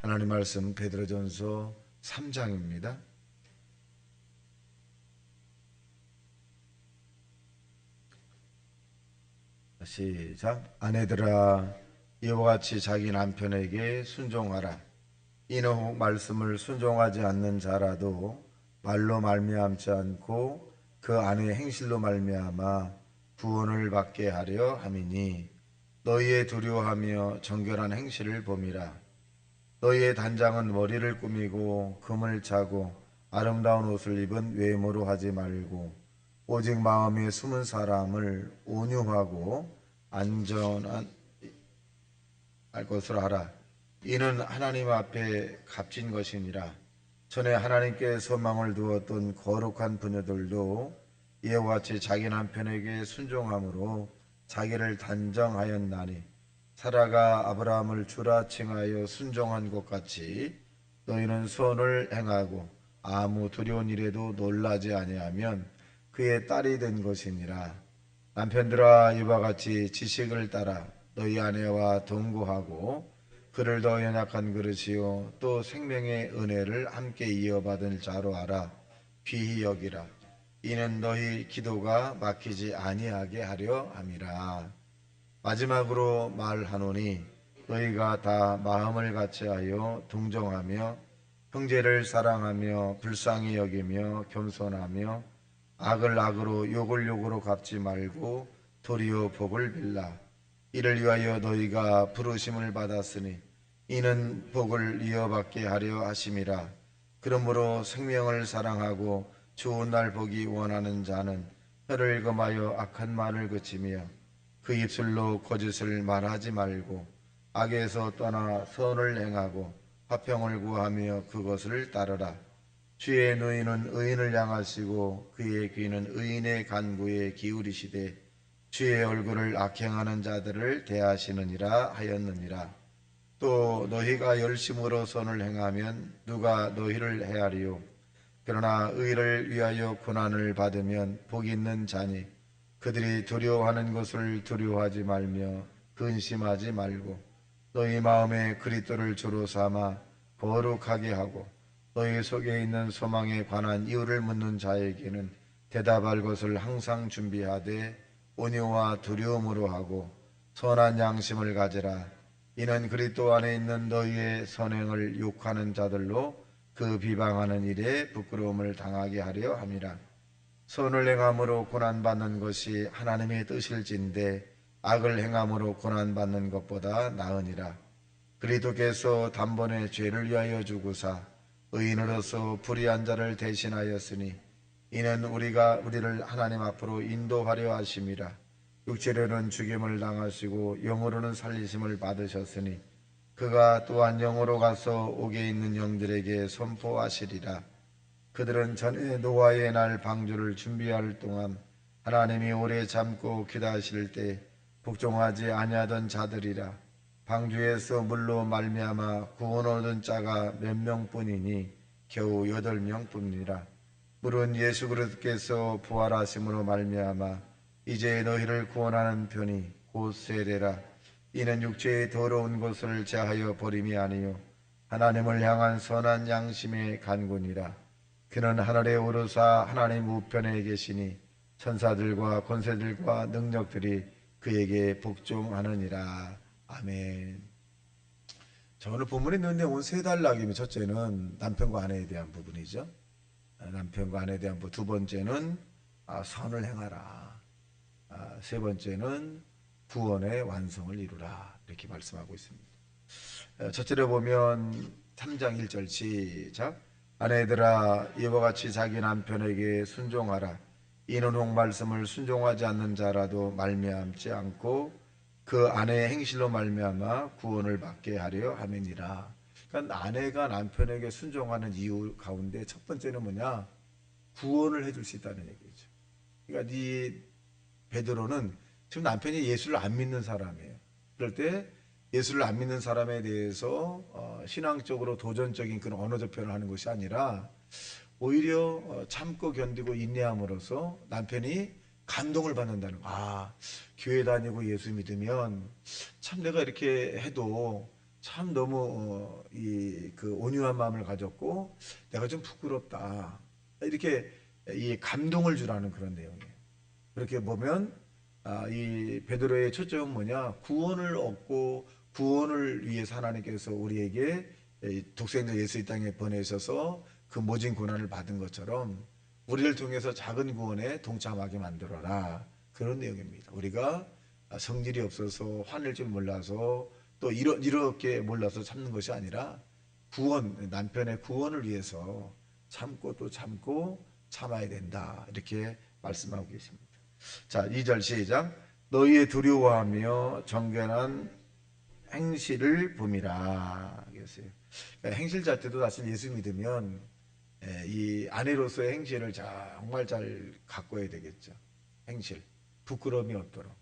하나님 말씀 베드로전서 3장입니다. 시작. 아내들아, 이와 같이 자기 남편에게 순종하라. 이는 말씀을 순종하지 않는 자라도 말로 말미암지 않고 그 아내의 행실로 말미암아 구원을 받게 하려 함이니, 너희의 두려워하며 정결한 행실을 봄이라. 너희의 단장은 머리를 꾸미고 금을 차고 아름다운 옷을 입은 외모로 하지 말고, 오직 마음에 숨은 사람을 온유하고 안전한 할 것으로 하라. 이는 하나님 앞에 값진 것이니라. 전에 하나님께 소망을 두었던 거룩한 부녀들도 이와 같이 자기 남편에게 순종함으로 자기를 단정하였나니, 사라가 아브라함을 주라 칭하여 순종한 것 같이 너희는 선을 행하고 아무 두려운 일에도 놀라지 아니하면 그의 딸이 된 것이니라. 남편들아, 이와 같이 지식을 따라 너희 아내와 동거하고 그를 더 연약한 그릇이요 또 생명의 은혜를 함께 이어받을 자로 알아 귀히 여기라. 이는 너희 기도가 막히지 아니하게 하려 함이라. 마지막으로 말하노니, 너희가 다 마음을 같이하여 동정하며 형제를 사랑하며 불쌍히 여기며 겸손하며 악을 악으로 욕을 욕으로 갚지 말고 도리어 복을 빌라. 이를 위하여 너희가 부르심을 받았으니 이는 복을 이어받게 하려 하심이라. 그러므로 생명을 사랑하고 좋은 날 보기 원하는 자는 혀를 금하여 악한 말을 그치며 그 입술로 거짓을 말하지 말고 악에서 떠나 선을 행하고 화평을 구하며 그것을 따르라. 주의 누이는 의인을 향하시고 그의 귀는 의인의 간구에 기울이시되 주의 얼굴을 악행하는 자들을 대하시느니라 하였느니라. 또 너희가 열심으로 선을 행하면 누가 너희를 헤아리요? 그러나 의를 위하여 고난을 받으면 복이 있는 자니, 그들이 두려워하는 것을 두려워하지 말며 근심하지 말고 너희 마음에 그리스도를 주로 삼아 거룩하게 하고, 너희 속에 있는 소망에 관한 이유를 묻는 자에게는 대답할 것을 항상 준비하되 온유와 두려움으로 하고 선한 양심을 가지라. 이는 그리스도 안에 있는 너희의 선행을 욕하는 자들로 그 비방하는 일에 부끄러움을 당하게 하려 함이라. 선을 행함으로 고난받는 것이 하나님의 뜻일진데 악을 행함으로 고난받는 것보다 나으니라. 그리스도께서 단번에 죄를 위하여 죽으사 의인으로서 불의한 자를 대신하였으니, 이는 우리를 하나님 앞으로 인도하려 하심이라. 육체로는 죽임을 당하시고 영으로는 살리심을 받으셨으니 그가 또한 영으로 가서 옥에 있는 영들에게 선포하시리라. 그들은 전에 노아의 날 방주를 준비할 동안 하나님이 오래 참고 기다리실 때 복종하지 아니하던 자들이라. 방주에서 물로 말미암아 구원 얻은 자가 몇 명뿐이니 겨우 8명뿐이라. 물은 예수 그리스도께서 부활하심으로 말미암아 이제 너희를 구원하는 편이 곧 세례라. 이는 육체의 더러운 것을 제하여 버림이 아니요 하나님을 향한 선한 양심의 간구니라. 그는 하늘에 오르사 하나님 우편에 계시니 천사들과 권세들과 능력들이 그에게 복종하느니라. 아멘. 자, 오늘 본문에 있는 내용은 세 단락이며, 첫째는 남편과 아내에 대한 부분이죠. 남편과 아내에 대한 부분. 두 번째는 선을 행하라. 세 번째는 구원의 완성을 이루라. 이렇게 말씀하고 있습니다. 첫째로 보면 3장 1절 시작. 아내들아, 이와 같이 자기 남편에게 순종하라. 이는 혹 말씀을 순종하지 않는 자라도 말미암지 않고 그 아내의 행실로 말미암아 구원을 받게 하려 함이니라. 그러니까 아내가 남편에게 순종하는 이유 가운데 첫 번째는 뭐냐? 구원을 해줄 수 있다는 얘기죠. 그러니까 이 베드로는 지금 남편이 예수를 안 믿는 사람이에요. 그럴 때 예수를 안 믿는 사람에 대해서 신앙적으로 도전적인 그런 언어적 표현을 하는 것이 아니라 오히려 참고 견디고 인내함으로써 남편이 감동을 받는다는 거. 교회 다니고 예수 믿으면 참 내가 이렇게 해도 참 너무 그 온유한 마음을 가졌고 내가 좀 부끄럽다 이렇게 이 감동을 주라는 그런 내용이에요. 그렇게 보면 이 베드로의 초점은 뭐냐? 구원을 얻고 구원을 위해서 하나님께서 우리에게 독생자 예수 이 땅에 보내셔서 그 모진 고난을 받은 것처럼 우리를 통해서 작은 구원에 동참하게 만들어라. 그런 내용입니다. 우리가 성질이 없어서 화낼 줄 몰라서 또 이렇게 몰라서 참는 것이 아니라 구원, 남편의 구원을 위해서 참고 또 참고 참아야 된다. 이렇게 말씀하고 계십니다. 자, 2절 시작. 너희의 두려워하며 정결한 행실을 봄이라. 그랬어요. 그러니까 행실 자체도 사실 예수 믿으면 이 아내로서의 행실을 정말 잘 가꿔야 되겠죠. 행실. 부끄러움이 없도록.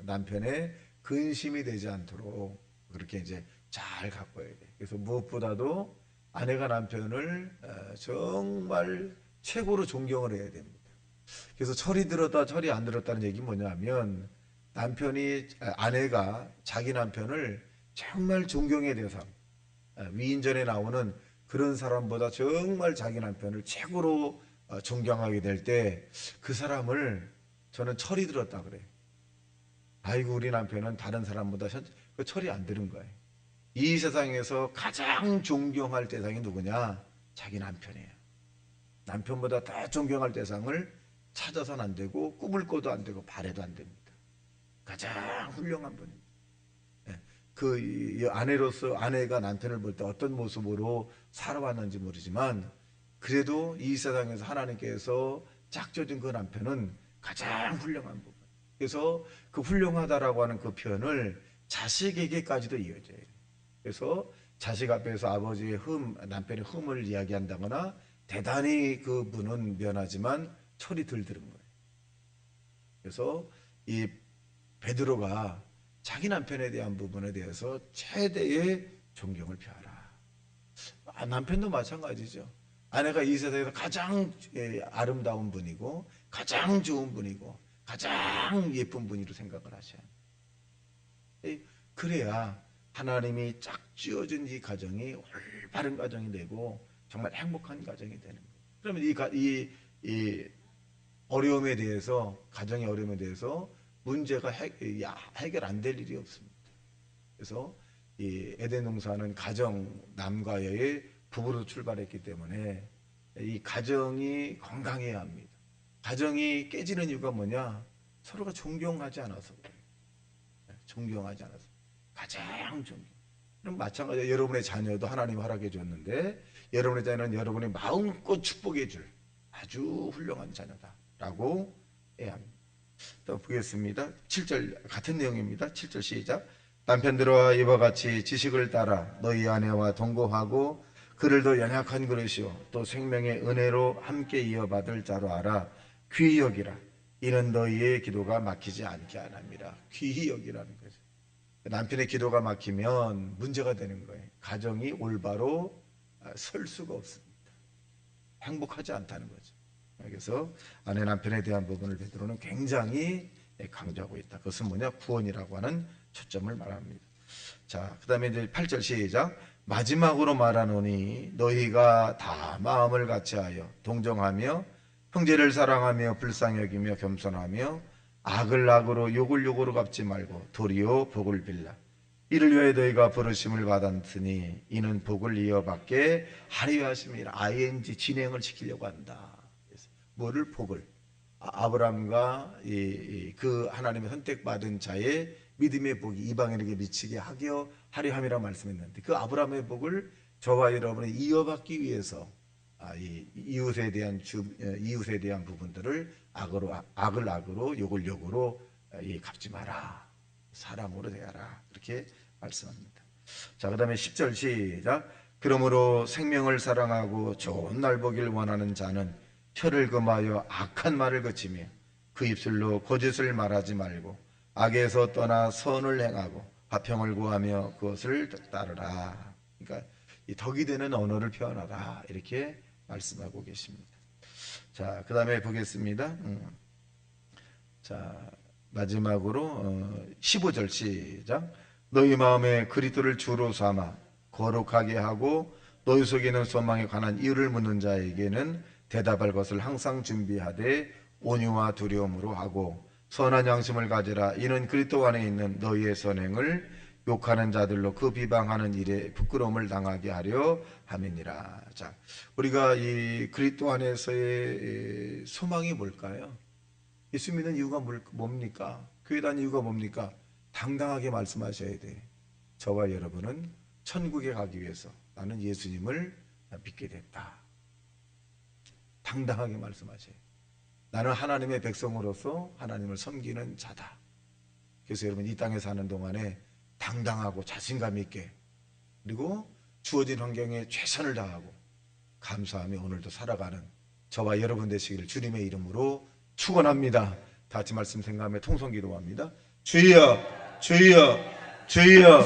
남편의 근심이 되지 않도록 그렇게 이제 잘 가꿔야 돼. 그래서 무엇보다도 아내가 남편을 정말 최고로 존경을 해야 됩니다. 그래서 철이 들었다 철이 안 들었다는 얘기 뭐냐면 아내가 자기 남편을 정말 존경해야 되는 사람, 위인전에 나오는 그런 사람보다 정말 자기 남편을 최고로 존경하게 될 때 그 사람을 저는 철이 들었다 그래요. 아이고 우리 남편은 다른 사람보다 그 철이 안 드는 거예요. 이 세상에서 가장 존경할 대상이 누구냐? 자기 남편이에요. 남편보다 더 존경할 대상을 찾아서는 안 되고 꿈을 꿔도 안 되고 바래도 안 됩니다. 가장 훌륭한 분입니다. 그 아내로서 아내가 남편을 볼 때 어떤 모습으로 살아왔는지 모르지만 그래도 이 세상에서 하나님께서 짝져준 그 남편은 가장 훌륭한 부분. 그래서 그 훌륭하다라고 하는 그 표현을 자식에게까지도 이어져요. 그래서 자식 앞에서 아버지의 남편의 흠을 이야기한다거나 대단히 그분은 면하지만 철이 덜 들은 거예요. 그래서 이 베드로가 자기 남편에 대한 부분에 대해서 최대의 존경을 표하라. 남편도 마찬가지죠. 아내가 이 세상에서 가장 아름다운 분이고 가장 좋은 분이고 가장 예쁜 분이로 생각을 하셔야 해요. 그래야 하나님이 짝 지어준 이 가정이 올바른 가정이 되고 정말 행복한 가정이 되는 거예요. 그러면 이 어려움에 대해서 가정의 어려움에 대해서 문제가 해결 안 될 일이 없습니다. 그래서 이 에덴 동산은 가정 남과 여의 부부로 출발했기 때문에 이 가정이 건강해야 합니다. 가정이 깨지는 이유가 뭐냐? 서로가 존경하지 않아서 그래요. 존경하지 않아서. 가장 존경. 그럼 마찬가지로 여러분의 자녀도 하나님 허락해 줬는데 여러분의 자녀는 여러분이 마음껏 축복해 줄 아주 훌륭한 자녀다라고 해야 합니다. 또 보겠습니다. 7절 같은 내용입니다. 7절 시작. 남편들아 이와 같이 지식을 따라 너희 아내와 동거하고 그를 더 연약한 그릇이요 또 생명의 은혜로 함께 이어받을 자로 알아. 귀히 여기라. 이는 너희의 기도가 막히지 않게 하나니라. 귀히 여기라는 거죠. 남편의 기도가 막히면 문제가 되는 거예요. 가정이 올바로 설 수가 없습니다. 행복하지 않다는 거죠. 그래서 아내 남편에 대한 부분을 베드로는 굉장히 강조하고 있다. 그것은 뭐냐? 구원이라고 하는 초점을 말합니다. 자, 그 다음에 이제 8절 시작. 마지막으로 말하노니 너희가 다 마음을 같이하여 동정하며 형제를 사랑하며 불쌍히 여기며 겸손하며 악을 악으로 욕을 욕으로 갚지 말고 도리어 복을 빌라. 이를 위하여 너희가 부르심을 받았으니 이는 복을 이어받게 하려 하심이라. ing 진행을 시키려고 한다. 뭐를? 복을. 아브라함과 그 하나님의 선택받은 자의 믿음의 복이 이방인에게 미치게 하려 함이라 말씀했는데 그 아브라함의 복을 저와 여러분이 이어받기 위해서 이웃에 대한 부분들을 악을 악으로 욕을 욕으로 갚지 마라. 사랑으로 대하라. 이렇게 말씀합니다. 자, 그 다음에 10절 시작. 그러므로 생명을 사랑하고 좋은 날 보길 원하는 자는 혀를 금하여 악한 말을 그치며 그 입술로 거짓을 말하지 말고 악에서 떠나 선을 행하고 화평을 구하며 그것을 따르라. 그러니까 이 덕이 되는 언어를 표현하라. 이렇게 말씀하고 계십니다. 자, 그 다음에 보겠습니다. 자, 마지막으로 15절 시작. 너희 마음에 그리스도를 주로 삼아 거룩하게 하고 너희 속에 있는 소망에 관한 이유를 묻는 자에게는 대답할 것을 항상 준비하되 온유와 두려움으로 하고 선한 양심을 가지라. 이는 그리스도 안에 있는 너희의 선행을 욕하는 자들로 그 비방하는 일에 부끄러움을 당하게 하려 함이니라. 자, 우리가 이 그리스도 안에서의 소망이 뭘까요? 예수 믿는 이유가 뭡니까? 교회 다니는 이유가 뭡니까? 당당하게 말씀하셔야 돼. 저와 여러분은 천국에 가기 위해서 나는 예수님을 믿게 됐다. 당당하게 말씀하셔야 돼. 나는 하나님의 백성으로서 하나님을 섬기는 자다. 그래서 여러분 이 땅에 사는 동안에 당당하고 자신감 있게 그리고 주어진 환경에 최선을 다하고 감사하며 오늘도 살아가는 저와 여러분 되시기를 주님의 이름으로 축원합니다. 다 같이 말씀 생각하며 통성 기도합니다. 주여 주여 주여